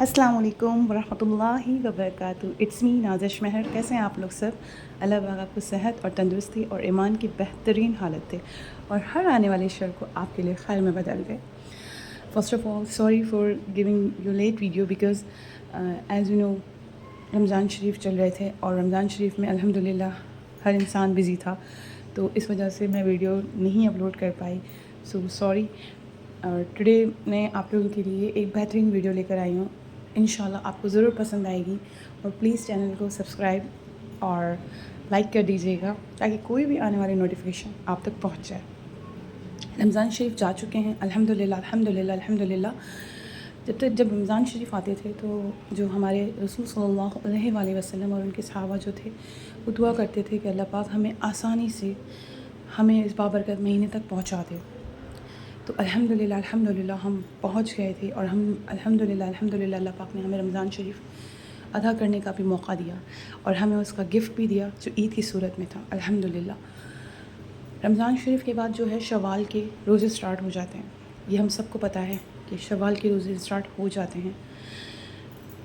अस्सलाम वालेकुम वरहमतुल्लाहि वबरकातुहू। इट्स मी नाज़िश महर। कैसे हैं आप लोग सब? अल्लाह पाक आपको सेहत और तंदुरुस्ती और ईमान की बेहतरीन हालत दे और हर आने वाले शर को आपके लिए खैर में बदल दे। First of all sorry for giving you late video because as you know Ramzan Sharif चल रहे थे और रमज़ान शरीफ में अल्हम्दुलिल्लाह हर इंसान बिज़ी था, तो इस वजह से मैं वीडियो नहीं अपलोड कर पाई। So sorry. और टुडे मैं आप लोगों के लिए एक बेहतरीन वीडियो लेकर आई हूँ। इंशाल्लाह आपको ज़रूर पसंद आएगी और प्लीज़ चैनल को सब्सक्राइब और लाइक कर दीजिएगा ताकि कोई भी आने वाली नोटिफिकेशन आप तक पहुँच जाए। रमज़ान शरीफ जा चुके हैं अल्हम्दुलिल्लाह अल्हम्दुलिल्लाह अल्हम्दुलिल्लाह। जब रमज़ान शरीफ आते थे तो जो हमारे रसूल सल्लल्लाहु अलैहि वसल्लम और उनके सहाबा जो थे वो दुआ करते थे कि अल्लाह पाक हमें आसानी से हमें इस बाबरकत महीने तक पहुँचा दे। तो अल्हम्दुलिल्लाह अल्हम्दुलिल्लाह हम पहुँच गए थे और हम अल्हम्दुलिल्लाह अल्हम्दुलिल्लाह अल्लाह पाक ने हमें रमज़ान शरीफ अदा करने का भी मौका दिया और हमें उसका गिफ्ट भी दिया जो ईद की सूरत में था अल्हम्दुलिल्लाह। रमज़ान शरीफ के बाद जो है शवाल के रोज़े स्टार्ट हो जाते हैं। ये हम सबको पता है कि शवाल के रोज़े स्टार्ट हो जाते हैं।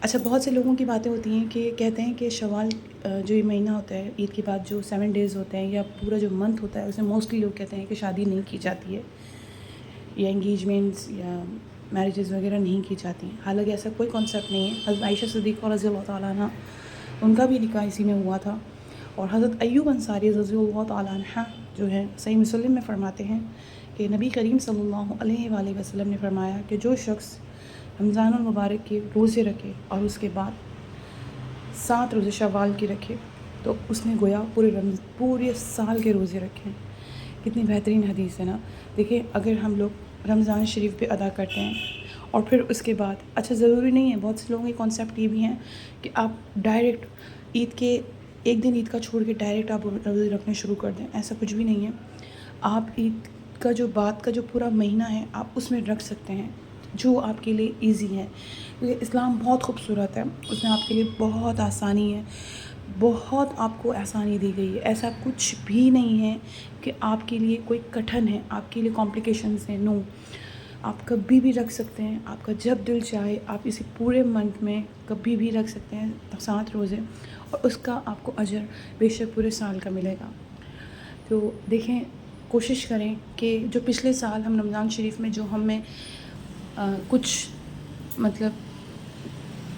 अच्छा, बहुत से लोगों की बातें होती हैं कि कहते हैं कि शवाल जो ये महीना होता है ईद के बाद जो 7 डेज़ होते हैं या पूरा जो मंथ होता है उसमें मोस्टली लोग कहते हैं कि शादी नहीं की जाती है या एंगेजमेंट्स या मैरिजेस वगैरह नहीं की जाती हैं। हालांकि ऐसा कोई कॉन्सेप्ट नहीं है। हज़रत आयशा सिद्दीक़ा रज़ियल्लाहु तआला अन्हा उनका भी निकाह इसी में हुआ था और हज़रत अय्यूब अंसारी रज़ियल्लाहु तआला अन्हा जो है सही मुस्लिम में फ़रमाते हैं कि नबी करीम सल्लल्लाहु अलैहि वसल्लम ने फ़रमाया कि जो शख्स रमज़ान मुबारक के रोज़े रखे और उसके बाद 7 रोज़े शवाल के रखे तो उसने गोया पूरे साल के रोज़े रखे। कितनी बेहतरीन हदीस है ना। देखिए, अगर हम लोग रमज़ान शरीफ पे अदा करते हैं और फिर उसके बाद अच्छा ज़रूरी नहीं है, बहुत से लोगों के कॉन्सेप्ट ये भी हैं कि आप डायरेक्ट ईद के एक दिन ईद का छोड़ के डायरेक्ट आप रोज़े रखने शुरू कर दें। ऐसा कुछ भी नहीं है। आप ईद का जो बाद का जो पूरा महीना है आप उसमें रख सकते हैं जो आपके लिए ईजी है, क्योंकि इस्लाम बहुत खूबसूरत है। उसमें आपके लिए बहुत आसानी है, बहुत आपको आसानी दी गई है। ऐसा कुछ भी नहीं है कि आपके लिए कोई कठिन है, आपके लिए कॉम्प्लिकेशंस हैं। नो, आप कभी भी रख सकते हैं। आपका जब दिल चाहे आप इसे पूरे मंथ में कभी भी रख सकते हैं 7 रोज़े और उसका आपको अजर बेशक पूरे साल का मिलेगा। तो देखें, कोशिश करें कि जो पिछले साल हम रमज़ान शरीफ में जो हमें कुछ मतलब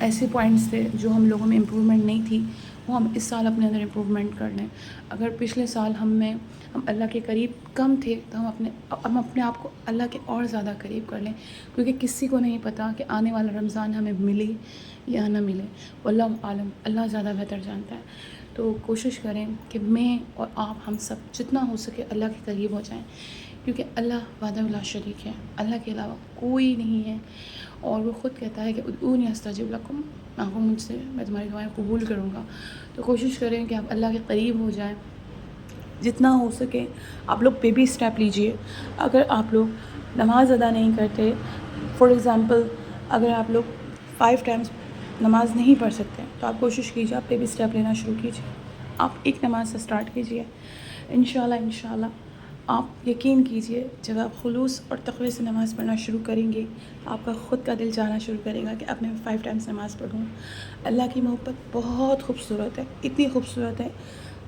ऐसे पॉइंट्स थे जो हम लोगों में इम्प्रूवमेंट नहीं थी, वो हम इस साल अपने अंदर इम्प्रूवमेंट कर लें। अगर पिछले साल हम अल्लाह के करीब कम थे तो हम अपने आप को अल्लाह के और ज़्यादा करीब कर लें, क्योंकि किसी को नहीं पता कि आने वाला रमज़ान हमें मिले या ना मिले। वल्लाहु आलम, अल्लाह ज़्यादा बेहतर जानता है। तो कोशिश करें कि मैं और आप हम सब जितना हो सके अल्लाह के करीब हो जाएं, क्योंकि अल्लाह वहदहू ला शरीक है। अल्लाह के अलावा कोई नहीं है और वो ख़ुद कहता है कि उदऊनी अस्तजिब लकुम, मांगो मुझसे मैं तुम्हारी दुआएं कबूल करूँगा। तो कोशिश करें कि आप अल्लाह के करीब हो जाएं। जितना हो सके आप लोग बेबी स्टेप लीजिए। अगर आप लोग नमाज़ अदा नहीं करते, फॉर एग्ज़ाम्पल अगर आप लोग 5 टाइम्स नमाज़ नहीं पढ़ सकते तो आप कोशिश कीजिए, आप बेबी स्टेप लेना शुरू कीजिए। आप एक नमाज़ से स्टार्ट कीजिए। इंशाल्लाह आप यकीन कीजिए, जब आप खुलूस और तक़वे से नमाज़ पढ़ना शुरू करेंगे आपका ख़ुद का दिल चाहना शुरू करेगा कि अब मैं 5 टाइम्स नमाज़ पढ़ूँ। अल्लाह की मोहब्बत बहुत खूबसूरत है, इतनी खूबसूरत है।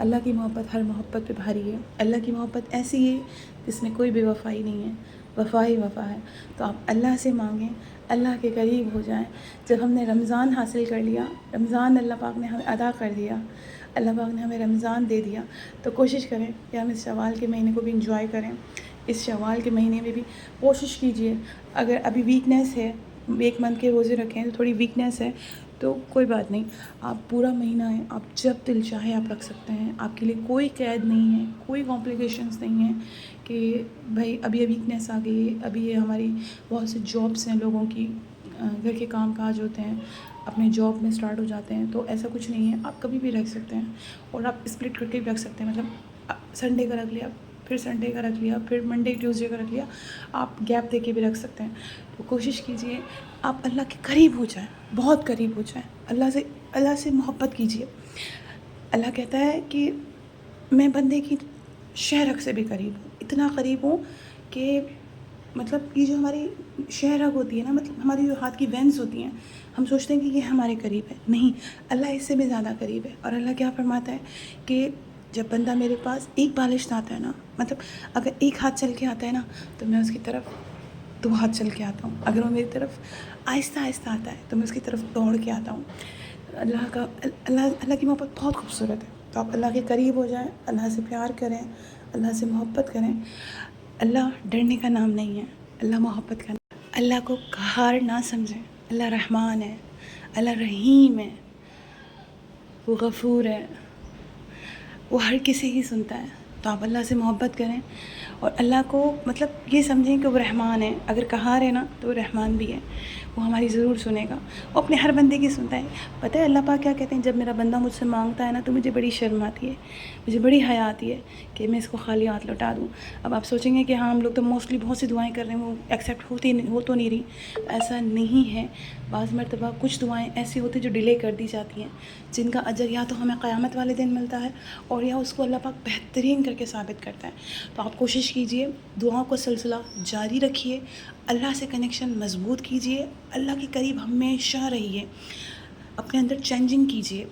अल्लाह की मोहब्बत हर मोहब्बत पे भारी है। अल्लाह की मोहब्बत ऐसी है जिसमें कोई बेवफ़ाई नहीं है, वफ़ा ही वफ़ा है। तो आप अल्लाह से मांगें, अल्लाह के करीब हो जाएं। जब हमने रमज़ान हासिल कर लिया, रमज़ान अल्लाह पाक ने हमें अदा कर दिया, अल्लाह पाक ने हमें रमज़ान दे दिया, तो कोशिश करें कि हम इस शवाल के महीने को भी इंजॉय करें। इस शवाल के महीने में भी कोशिश कीजिए, अगर अभी वीकनेस है, 1 मंथ के रोज़े रखें तो थोड़ी वीकनेस है तो कोई बात नहीं, आप पूरा महीना है, आप जब दिल चाहे आप रख सकते हैं। आपके लिए कोई कैद नहीं है, कोई कॉम्प्लिकेशंस नहीं है कि भाई अभी ये वीकनेस आ गई है। अभी ये हमारी बहुत से जॉब्स हैं, लोगों की घर के काम काज होते हैं, अपने जॉब में स्टार्ट हो जाते हैं, तो ऐसा कुछ नहीं है। आप कभी भी रख सकते हैं और आप स्प्लिट करके भी रख सकते हैं। मतलब संडे का रख लिया, फिर संडे का रख लिया, फिर मंडे ट्यूसडे का रख लिया, आप गैप दे के भी रख सकते हैं। तो कोशिश कीजिए आप अल्लाह के करीब हो जाएं, बहुत करीब हो जाएं। अल्लाह से मोहब्बत कीजिए। अल्लाह कहता है कि मैं बंदे की शहरक से भी करीब हूँ, इतना करीब हूँ कि مطلب یہ جو ہماری شہرک ہوتی ہے نا، مطلب ہماری جو ہاتھ کی وینس ہوتی ہیں، ہم سوچتے ہیں کہ یہ ہمارے قریب ہے، نہیں، اللہ اس سے بھی زیادہ قریب ہے. اور اللہ کیا فرماتا ہے کہ جب بندہ میرے پاس ایک بالشت آتا ہے نا، مطلب اگر ایک ہاتھ چل کے آتا ہے نا تو میں اس کی طرف 2 ہاتھ چل کے آتا ہوں. اگر وہ میری طرف آہستہ آہستہ آتا ہے تو میں اس کی طرف دوڑ کے آتا ہوں. اللہ کی محبت بہت خوبصورت ہے. تو آپ اللہ کے قریب ہو جائیں، اللہ سے پیار کریں، اللہ سے محبت کریں. اللہ ڈرنے کا نام نہیں ہے، اللہ محبت کا نام. اللہ کو قہار نہ سمجھیں. اللہ رحمان ہے، اللہ رحیم ہے، وہ غفور ہے، وہ ہر کسی کی سنتا ہے. تو آپ اللہ سے محبت کریں اور اللہ کو مطلب یہ سمجھیں کہ وہ رحمان ہے. اگر قہار ہے نا تو وہ رحمان بھی ہے، وہ ہماری ضرور سنے گا، وہ اپنے ہر بندے کی سنتا ہے. پتہ ہے اللہ پاک کیا کہتے ہیں؟ جب میرا بندہ مجھ سے مانگتا ہے نا تو مجھے بڑی شرم آتی ہے، مجھے بڑی حیا آتی ہے کہ میں اس کو خالی ہاتھ لوٹا دوں. اب آپ سوچیں گے کہ ہاں ہم لوگ تو موسٹلی بہت سی دعائیں کر رہے ہیں، وہ ایکسیپٹ ہو تو نہیں رہی. ایسا نہیں ہے. بعض مرتبہ کچھ دعائیں ایسی ہوتی ہیں جو ڈیلے کر دی جاتی ہیں، جن کا اجر یا تو ہمیں قیامت والے دن ملتا ہے اور یا اس کو اللہ پاک بہترین کر کے ثابت کرتا ہے. تو آپ کوشش کیجئے، دعاؤں کو سلسلہ جاری رکھیے، اللہ سے کنیکشن مضبوط کیجئے، اللہ کے قریب ہمیشہ رہیے، اپنے اندر چینجنگ کیجئے،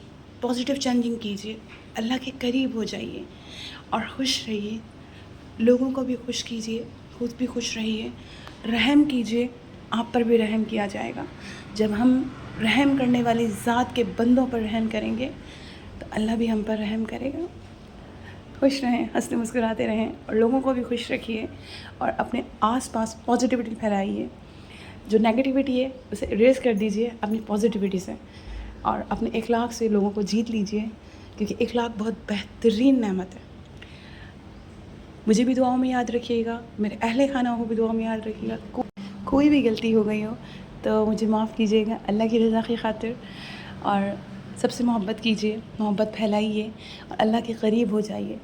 پازیٹیو چینجنگ کیجئے، اللہ کے قریب ہو جائیے اور خوش رہیے. لوگوں کو بھی خوش کیجئے، خود بھی خوش رہیے، رحم کیجئے، آپ پر بھی رحم کیا جائے گا. جب ہم رحم کرنے والی ذات کے بندوں پر رحم کریں گے تو اللہ بھی ہم پر رحم کرے گا. خوش رہیں، ہنستے مسکراتے رہیں اور لوگوں کو بھی خوش رکھیے اور اپنے آس پاس پازیٹیوٹی پھیلائیے. جو نیگیٹیوٹی ہے اسے اریز کر دیجئے اپنی پازیٹیوٹی سے، اور اپنے اخلاق سے لوگوں کو جیت لیجئے، کیونکہ اخلاق بہت بہترین نعمت ہے. مجھے بھی دعاؤں میں یاد رکھیے گا، میرے اہل خانہ کو بھی دعاؤں میں یاد رکھیے گا. کوئی بھی غلطی ہو گئی ہو تو مجھے معاف کیجیے گا اللہ کی رضا کی خاطر. اور سب سے محبت کیجیے، محبت پھیلائیے اور اللہ کے قریب ہو جائیے.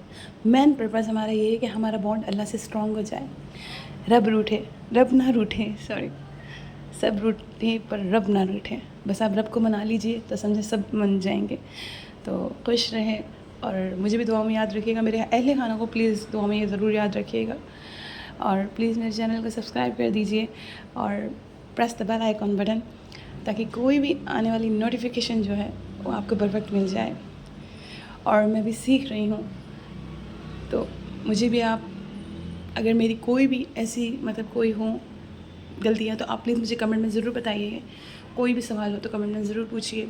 مین پرپز ہمارا یہ ہے کہ ہمارا بانڈ اللہ سے اسٹرانگ ہو جائے. رب نہ روٹھے، سب روٹیں پر رب نہ روٹھے. بس آپ رب کو منا لیجئے تو سمجھے سب من جائیں گے. تو خوش رہیں اور مجھے بھی دعاؤں میں یاد رکھیے گا. میرے اہل خانہ کو پلیز دعاؤں میں یہ ضرور یاد رکھیے گا. اور پلیز میرے چینل کو سبسکرائب کر دیجئے اور press the bell icon button, تاکہ کوئی بھی آنے والی نوٹیفیکیشن جو ہے وہ آپ کو پرفیکٹ مل جائے. اور میں بھی سیکھ رہی ہوں، تو مجھے بھی آپ اگر میری کوئی بھی ایسی مطلب کوئی ہوں غلطیاں تو آپ پلیز مجھے کمنٹ میں ضرور بتائیے گا. کوئی بھی سوال ہو تو کمنٹ میں ضرور پوچھیے.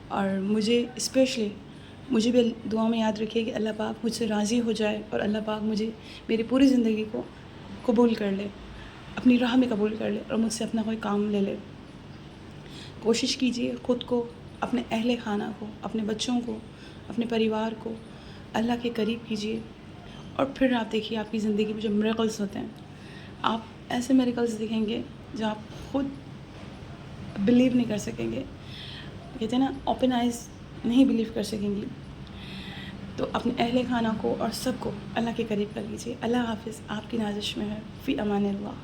اور مجھے بھی دعا میں یاد رکھیے کہ اللہ پاک مجھ سے راضی ہو جائے اور اللہ پاک مجھے میری پوری زندگی کو قبول کر لے، اپنی راہ میں قبول کر لے اور مجھ سے اپنا کوئی کام لے لے. کوشش کیجئے خود کو، اپنے اہل خانہ کو، اپنے بچوں کو، اپنے پریوار کو اللہ کے قریب کیجئے. اور پھر آپ دیکھیے آپ کی زندگی میں جو میریکلز ہوتے ہیں، آپ ایسے میریکلز دیکھیں گے جو آپ خود بلیو نہیں کر سکیں گے. کہتے ہیں نا اوپن آئیز نہیں بلیو کر سکیں گی. تو اپنے اہل خانہ کو اور سب کو اللہ کے قریب کر لیجیے. اللہ حافظ. آپ کی نازش میں ہے، فی امان اللہ.